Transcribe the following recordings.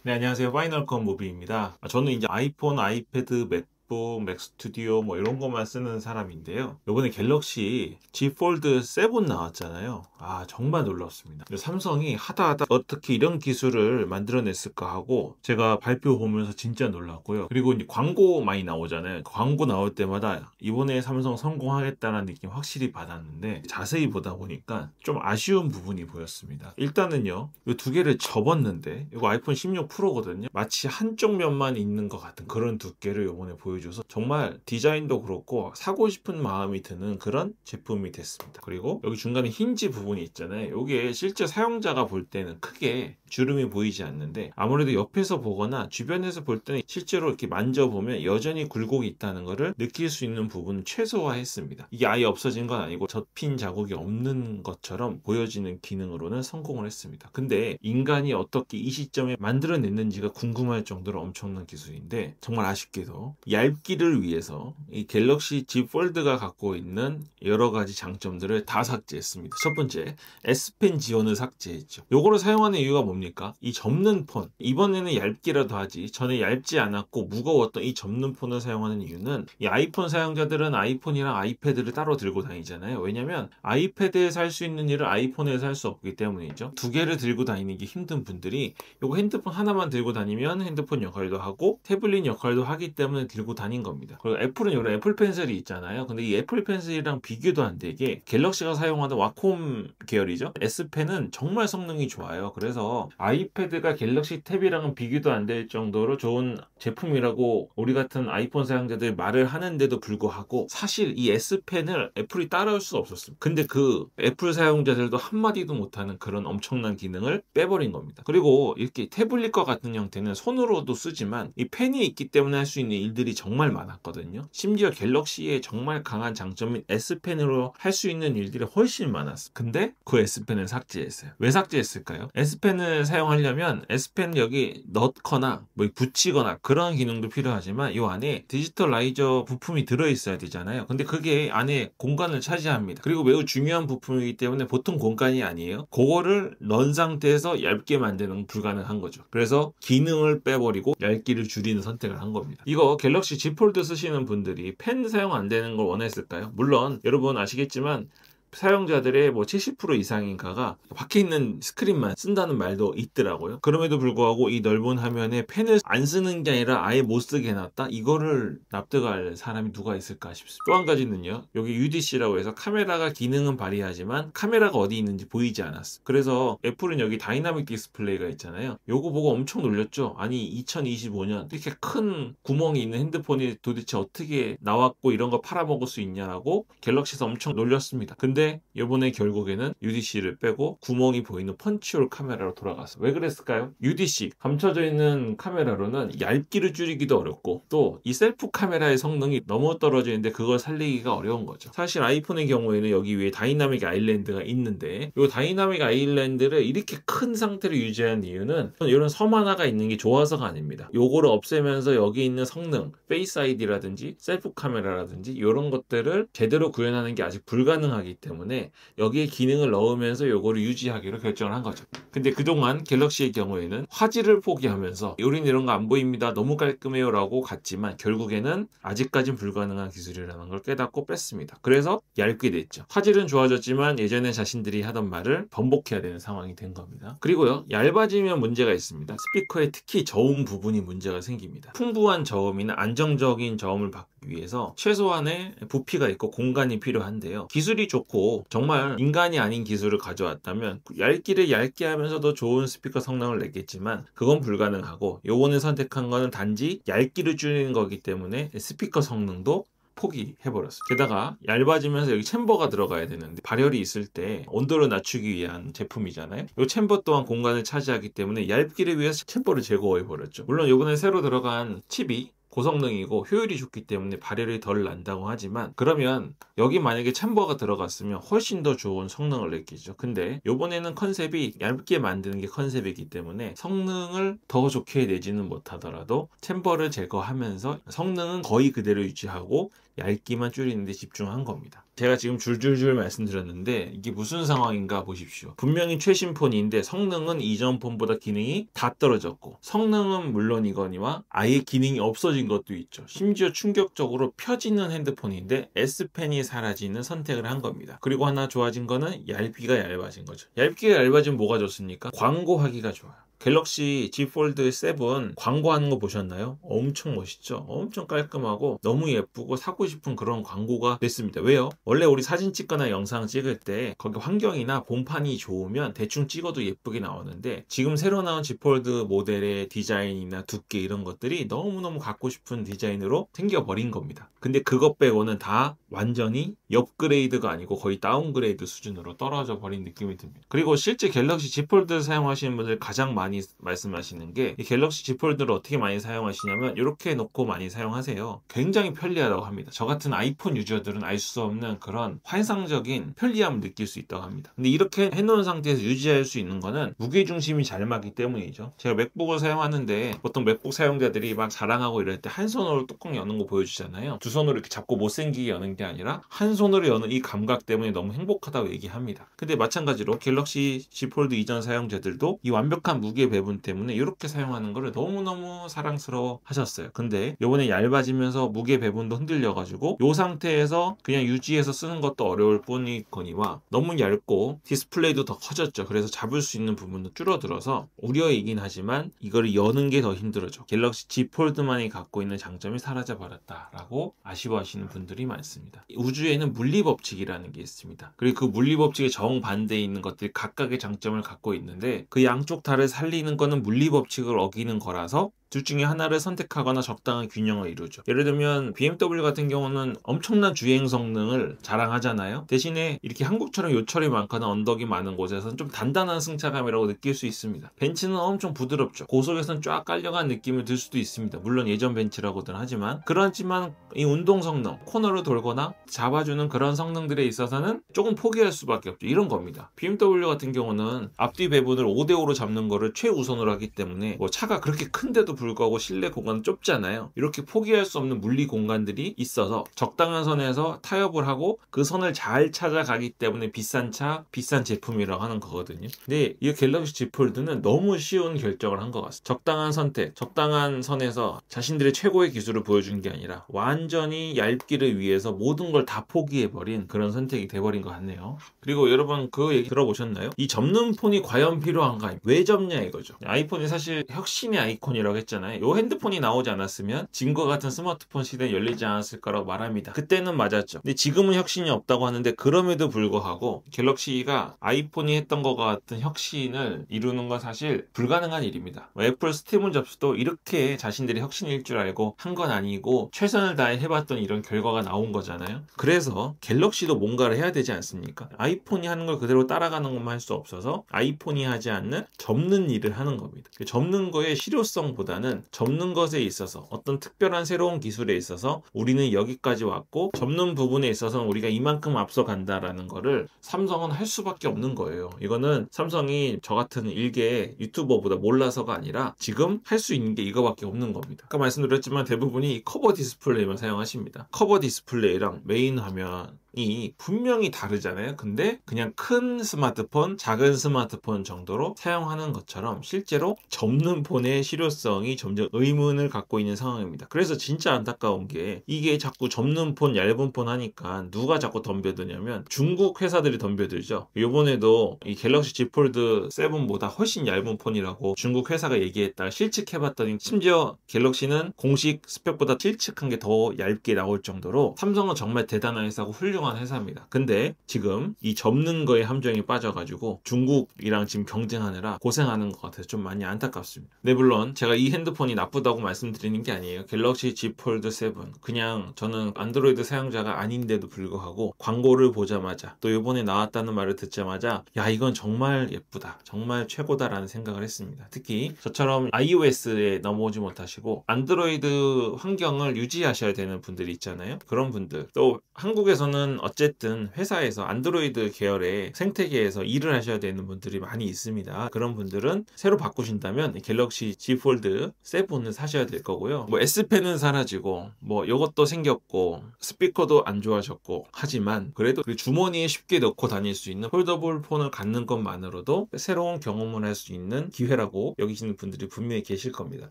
네, 안녕하세요. 파이널컷 무비입니다. 저는 이제 아이폰, 아이패드, 맥북, 맥스튜디오 뭐 이런 것만 쓰는 사람인데요. 이번에 갤럭시 Z 폴드 7 나왔잖아요. 정말 놀랐습니다. 삼성이 하다 어떻게 이런 기술을 만들어냈을까 하고 제가 발표 보면서 진짜 놀랐고요. 그리고 이제 광고 많이 나오잖아요. 광고 나올 때마다 이번에 삼성 성공하겠다는 느낌 확실히 받았는데 자세히 보다 보니까 좀 아쉬운 부분이 보였습니다. 일단은요, 이 두 개를 접었는데 이거 아이폰 16 프로거든요. 마치 한쪽 면만 있는 것 같은 그런 두께를 이번에 보여줘서 정말 디자인도 그렇고 사고 싶은 마음이 드는 그런 제품이 됐습니다. 그리고 여기 중간에 힌지 부분이 있잖아요. 이게 실제 사용자가 볼 때는 크게 주름이 보이지 않는데 아무래도 옆에서 보거나 주변에서 볼 때는 실제로 이렇게 만져보면 여전히 굴곡이 있다는 것을 느낄 수 있는 부분은 최소화했습니다. 이게 아예 없어진 건 아니고 접힌 자국이 없는 것처럼 보여지는 기능으로는 성공을 했습니다. 근데 인간이 어떻게 이 시점에 만들어냈는지가 궁금할 정도로 엄청난 기술인데 정말 아쉽게도 얇기를 위해서 이 갤럭시 Z 폴드가 갖고 있는 여러 가지 장점들을 다 삭제했습니다. 첫 번째, S펜 지원을 삭제했죠. 요거를 사용하는 이유가 뭡니까? 이 접는 폰, 이번에는 얇기라도 하지 전에 얇지 않았고 무거웠던 이 접는 폰을 사용하는 이유는 이 아이폰 사용자들은 아이폰이랑 아이패드를 따로 들고 다니잖아요. 왜냐면 아이패드에서 할 수 있는 일을 아이폰에서 할 수 없기 때문이죠. 두 개를 들고 다니는 게 힘든 분들이 요거 핸드폰 하나만 들고 다니면 핸드폰 역할도 하고 태블릿 역할도 하기 때문에 들고 다닌 겁니다. 그리고 애플은 이런 애플 펜슬이 있잖아요. 근데 이 애플 펜슬이랑 비교도 안 되게 갤럭시가 사용하는 와콤 계열이죠. S펜은 정말 성능이 좋아요. 그래서 아이패드가 갤럭시 탭이랑은 비교도 안 될 정도로 좋은 제품이라고 우리 같은 아이폰 사용자들 말을 하는데도 불구하고 사실 이 S펜을 애플이 따라올 수 없었습니다. 근데 그 애플 사용자들도 한마디도 못하는 그런 엄청난 기능을 빼버린 겁니다. 그리고 이렇게 태블릿과 같은 형태는 손으로도 쓰지만 이 펜이 있기 때문에 할 수 있는 일들이 정말 많았거든요. 심지어 갤럭시의 정말 강한 장점인 S펜으로 할 수 있는 일들이 훨씬 많았어요. 근데 그 S펜을 삭제했어요. 왜 삭제했을까요? S펜을 사용하려면 S펜 여기 넣거나 뭐 붙이거나 그런 기능도 필요하지만 이 안에 디지털 라이저 부품이 들어있어야 되잖아요. 근데 그게 안에 공간을 차지합니다. 그리고 매우 중요한 부품이기 때문에 보통 공간이 아니에요. 그거를 넣은 상태에서 얇게 만드는 건 불가능한 거죠. 그래서 기능을 빼버리고 얇기를 줄이는 선택을 한 겁니다. 이거 갤럭시 Z 폴드 쓰시는 분들이 펜 사용 안 되는 걸 원했을까요? 물론 여러분 아시겠지만 사용자들의 뭐 70% 이상인가가 밖에 있는 스크린만 쓴다는 말도 있더라고요. 그럼에도 불구하고 이 넓은 화면에 펜을 안 쓰는 게 아니라 아예 못 쓰게 해놨다? 이거를 납득할 사람이 누가 있을까 싶습니다. 또 한 가지는요. 여기 UDC라고 해서 카메라가 기능은 발휘하지만 카메라가 어디 있는지 보이지 않았어. 그래서 애플은 여기 다이나믹 디스플레이가 있잖아요. 요거 보고 엄청 놀렸죠. 아니 2025년 이렇게 큰 구멍이 있는 핸드폰이 도대체 어떻게 나왔고 이런 거 팔아먹을 수 있냐라고 갤럭시에서 엄청 놀렸습니다. 근데 이번에 결국에는 UDC를 빼고 구멍이 보이는 펀치홀 카메라로 돌아갔어. 왜 그랬을까요? UDC, 감춰져 있는 카메라로는 얇기를 줄이기도 어렵고 또 이 셀프 카메라의 성능이 너무 떨어지는데 그걸 살리기가 어려운 거죠. 사실 아이폰의 경우에는 여기 위에 다이나믹 아일랜드가 있는데 이 다이나믹 아일랜드를 이렇게 큰 상태로 유지한 이유는 이런 섬 하나가 있는 게 좋아서가 아닙니다. 요거를 없애면서 여기 있는 성능, 페이스 아이디라든지 셀프 카메라라든지 이런 것들을 제대로 구현하는 게 아직 불가능하기 때문에 여기에 기능을 넣으면서 요거를 유지하기로 결정을 한 거죠. 근데 그동안 갤럭시의 경우에는 화질을 포기하면서 우린 이런 거 안 보입니다. 너무 깔끔해요 라고 갔지만 결국에는 아직까진 불가능한 기술이라는 걸 깨닫고 뺐습니다. 그래서 얇게 됐죠. 화질은 좋아졌지만 예전에 자신들이 하던 말을 번복해야 되는 상황이 된 겁니다. 그리고요, 얇아지면 문제가 있습니다. 스피커에 특히 저음 부분이 문제가 생깁니다. 풍부한 저음이나 안정적인 저음을 받기 위해서 최소한의 부피가 있고 공간이 필요한데요. 기술이 좋고 정말 인간이 아닌 기술을 가져왔다면 얇기를 얇게 하면서도 좋은 스피커 성능을 냈겠지만 그건 불가능하고 요번에 선택한 거는 단지 얇기를 줄이는 거기 때문에 스피커 성능도 포기해버렸어요. 게다가 얇아지면서 여기 챔버가 들어가야 되는데 발열이 있을 때 온도를 낮추기 위한 제품이잖아요. 이 챔버 또한 공간을 차지하기 때문에 얇기를 위해서 챔버를 제거해버렸죠. 물론 이번에 새로 들어간 칩이 고성능이고 효율이 좋기 때문에 발열이 덜 난다고 하지만, 그러면 여기 만약에 챔버가 들어갔으면 훨씬 더 좋은 성능을 느끼죠. 근데 요번에는 컨셉이 얇게 만드는 게 컨셉이기 때문에 성능을 더 좋게 내지는 못하더라도 챔버를 제거하면서 성능은 거의 그대로 유지하고 얇기만 줄이는 데 집중한 겁니다. 제가 지금 줄줄줄 말씀드렸는데 이게 무슨 상황인가 보십시오. 분명히 최신 폰인데 성능은 이전 폰보다 기능이 다 떨어졌고, 성능은 물론이거니와 아예 기능이 없어진 것도 있죠. 심지어 충격적으로 펴지는 핸드폰인데 S펜이 사라지는 선택을 한 겁니다. 그리고 하나 좋아진 거는 얇기가 얇아진 거죠. 얇기가 얇아지면 뭐가 좋습니까? 광고하기가 좋아요. 갤럭시 Z 폴드 7 광고하는 거 보셨나요? 엄청 멋있죠? 엄청 깔끔하고 너무 예쁘고 사고 싶은 그런 광고가 됐습니다. 왜요? 원래 우리 사진 찍거나 영상 찍을 때 거기 환경이나 본판이 좋으면 대충 찍어도 예쁘게 나오는데, 지금 새로 나온 Z 폴드 모델의 디자인이나 두께 이런 것들이 너무너무 갖고 싶은 디자인으로 생겨버린 겁니다. 근데 그것 빼고는 다 완전히 업그레이드가 아니고 거의 다운그레이드 수준으로 떨어져 버린 느낌이 듭니다. 그리고 실제 갤럭시 Z 폴드 사용하시는 분들 가장 많이 말씀하시는 게, 이 갤럭시 Z 폴드를 어떻게 많이 사용하시냐면 이렇게 놓고 많이 사용하세요. 굉장히 편리하다고 합니다. 저 같은 아이폰 유저들은 알 수 없는 그런 환상적인 편리함을 느낄 수 있다고 합니다. 근데 이렇게 해놓은 상태에서 유지할 수 있는 거는 무게중심이 잘 맞기 때문이죠. 제가 맥북을 사용하는데 보통 맥북 사용자들이 막 자랑하고 이럴 때 한 손으로 뚜껑 여는 거 보여주잖아요. 두 손으로 이렇게 잡고 못생기게 여는 게 아니라 한 손으로 여는 이 감각 때문에 너무 행복하다고 얘기합니다. 근데 마찬가지로 갤럭시 Z 폴드 이전 사용자들도 이 완벽한 무게 배분 때문에 이렇게 사용하는 거를 너무너무 사랑스러워 하셨어요. 근데 요번에 얇아지면서 무게 배분도 흔들려가지고 이 상태에서 그냥 유지해서 쓰는 것도 어려울 뿐이거니와 너무 얇고 디스플레이도 더 커졌죠. 그래서 잡을 수 있는 부분도 줄어들어서 우려이긴 하지만 이거를 여는 게 더 힘들어져. 갤럭시 Z 폴드만이 갖고 있는 장점이 사라져 버렸다라고 아쉬워하시는 분들이 많습니다. 우주에는 물리법칙이라는 게 있습니다. 그리고 그 물리법칙의 정반대에 있는 것들이 각각의 장점을 갖고 있는데, 그 양쪽 다를 살리는 거는 물리법칙을 어기는 거라서 둘 중에 하나를 선택하거나 적당한 균형을 이루죠. 예를 들면 BMW 같은 경우는 엄청난 주행 성능을 자랑하잖아요. 대신에 이렇게 한국처럼 요철이 많거나 언덕이 많은 곳에서는 좀 단단한 승차감이라고 느낄 수 있습니다. 벤츠는 엄청 부드럽죠. 고속에서는 쫙 깔려간 느낌을 들 수도 있습니다. 물론 예전 벤츠라고들 하지만, 그렇지만 이 운동 성능, 코너를 돌거나 잡아주는 그런 성능들에 있어서는 조금 포기할 수밖에 없죠. 이런 겁니다. BMW 같은 경우는 앞뒤 배분을 5대5로 잡는 거를 최우선으로 하기 때문에 뭐 차가 그렇게 큰데도 불구하고 실내 공간은 좁잖아요. 이렇게 포기할 수 없는 물리 공간들이 있어서 적당한 선에서 타협을 하고 그 선을 잘 찾아가기 때문에 비싼 차, 비싼 제품이라고 하는 거거든요. 근데 이 갤럭시 Z 폴드는 너무 쉬운 결정을 한 것 같습니다. 적당한 선택, 적당한 선에서 자신들의 최고의 기술을 보여준 게 아니라 완전히 얇기를 위해서 모든 걸 다 포기해버린 그런 선택이 돼버린 것 같네요. 그리고 여러분 그 얘기 들어보셨나요? 이 접는 폰이 과연 필요한가? 왜 접냐 이거죠. 아이폰이 사실 혁신의 아이콘이라고 했잖아요. 이 핸드폰이 나오지 않았으면 지금과 같은 스마트폰 시대는 열리지 않았을 거라고 말합니다. 그때는 맞았죠. 근데 지금은 혁신이 없다고 하는데, 그럼에도 불구하고 갤럭시가 아이폰이 했던 것 같은 혁신을 이루는 건 사실 불가능한 일입니다. 애플 스티브 잡스도 이렇게 자신들이 혁신일 줄 알고 한 건 아니고 최선을 다해 해봤던 이런 결과가 나온 거잖아요. 그래서 갤럭시도 뭔가를 해야 되지 않습니까? 아이폰이 하는 걸 그대로 따라가는 것만 할 수 없어서 아이폰이 하지 않는 접는 일을 하는 겁니다. 접는 거의 실효성보다는 접는 것에 있어서 어떤 특별한 새로운 기술에 있어서 우리는 여기까지 왔고 접는 부분에 있어서는 우리가 이만큼 앞서간다라는 거를 삼성은 할 수밖에 없는 거예요. 이거는 삼성이 저 같은 일개 유튜버보다 몰라서가 아니라 지금 할 수 있는 게 이거밖에 없는 겁니다. 아까 말씀드렸지만 대부분이 커버 디스플레이만 사용하십니다. 커버 디스플레이랑 메인 화면이 분명히 다르잖아요. 근데 그냥 큰 스마트폰, 작은 스마트폰 정도로 사용하는 것처럼 실제로 접는 폰의 실효성이 점점 의문을 갖고 있는 상황입니다. 그래서 진짜 안타까운 게, 이게 자꾸 접는 폰, 얇은 폰 하니까 누가 자꾸 덤벼드냐면 중국 회사들이 덤벼들죠. 요번에도 이 갤럭시 Z 폴드 7보다 훨씬 얇은 폰이라고 중국 회사가 얘기했다가 실측해봤더니 심지어 갤럭시는 공식 스펙보다 실측한 게 더 얇게 나올 정도로 삼성은 정말 대단한 회사고 훌륭한 훌륭한 회사입니다. 근데 지금 이 접는 거에 함정이 빠져가지고 중국이랑 지금 경쟁하느라 고생하는 것 같아서 좀 많이 안타깝습니다. 네, 물론 제가 이 핸드폰이 나쁘다고 말씀드리는 게 아니에요. 갤럭시 Z 폴드 7 그냥 저는 안드로이드 사용자가 아닌데도 불구하고 광고를 보자마자 또 이번에 나왔다는 말을 듣자마자 야, 이건 정말 예쁘다, 정말 최고다라는 생각을 했습니다. 특히 저처럼 iOS에 넘어오지 못하시고 안드로이드 환경을 유지하셔야 되는 분들이 있잖아요. 그런 분들, 또 한국에서는 어쨌든 회사에서 안드로이드 계열의 생태계에서 일을 하셔야 되는 분들이 많이 있습니다. 그런 분들은 새로 바꾸신다면 갤럭시 Z 폴드 7을 사셔야 될 거고요. 뭐 S펜은 사라지고 뭐 이것도 생겼고 스피커도 안 좋아졌고 하지만 그래도 그 주머니에 쉽게 넣고 다닐 수 있는 폴더블 폰을 갖는 것만으로도 새로운 경험을 할 수 있는 기회라고 여기시는 분들이 분명히 계실 겁니다.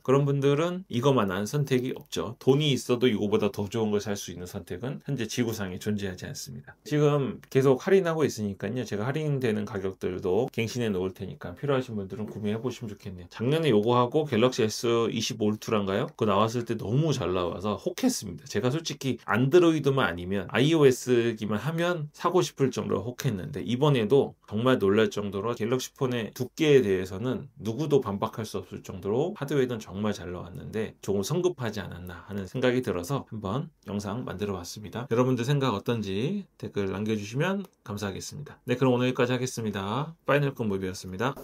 그런 분들은 이거만한 선택이 없죠. 돈이 있어도 이거보다 더 좋은 걸 살 수 있는 선택은 현재 지구상에 존재하지 않습니다. 지금 계속 할인하고 있으니까요. 제가 할인되는 가격들도 갱신해 놓을 테니까 필요하신 분들은 구매해 보시면 좋겠네요. 작년에 요거하고 갤럭시 S25 울트라인가요? 그거 나왔을 때 너무 잘 나와서 혹했습니다. 제가 솔직히 안드로이드만 아니면 iOS기만 하면 사고 싶을 정도로 혹했는데 이번에도 정말 놀랄 정도로 갤럭시 폰의 두께에 대해서는 누구도 반박할 수 없을 정도로 하드웨어는 정말 잘 나왔는데 조금 성급하지 않았나 하는 생각이 들어서 한번 영상 만들어 봤습니다. 여러분들 생각 어떤지 댓글 남겨주시면 감사하겠습니다. 네, 그럼 오늘 여기까지 하겠습니다. 파이널 건 무비였습니다.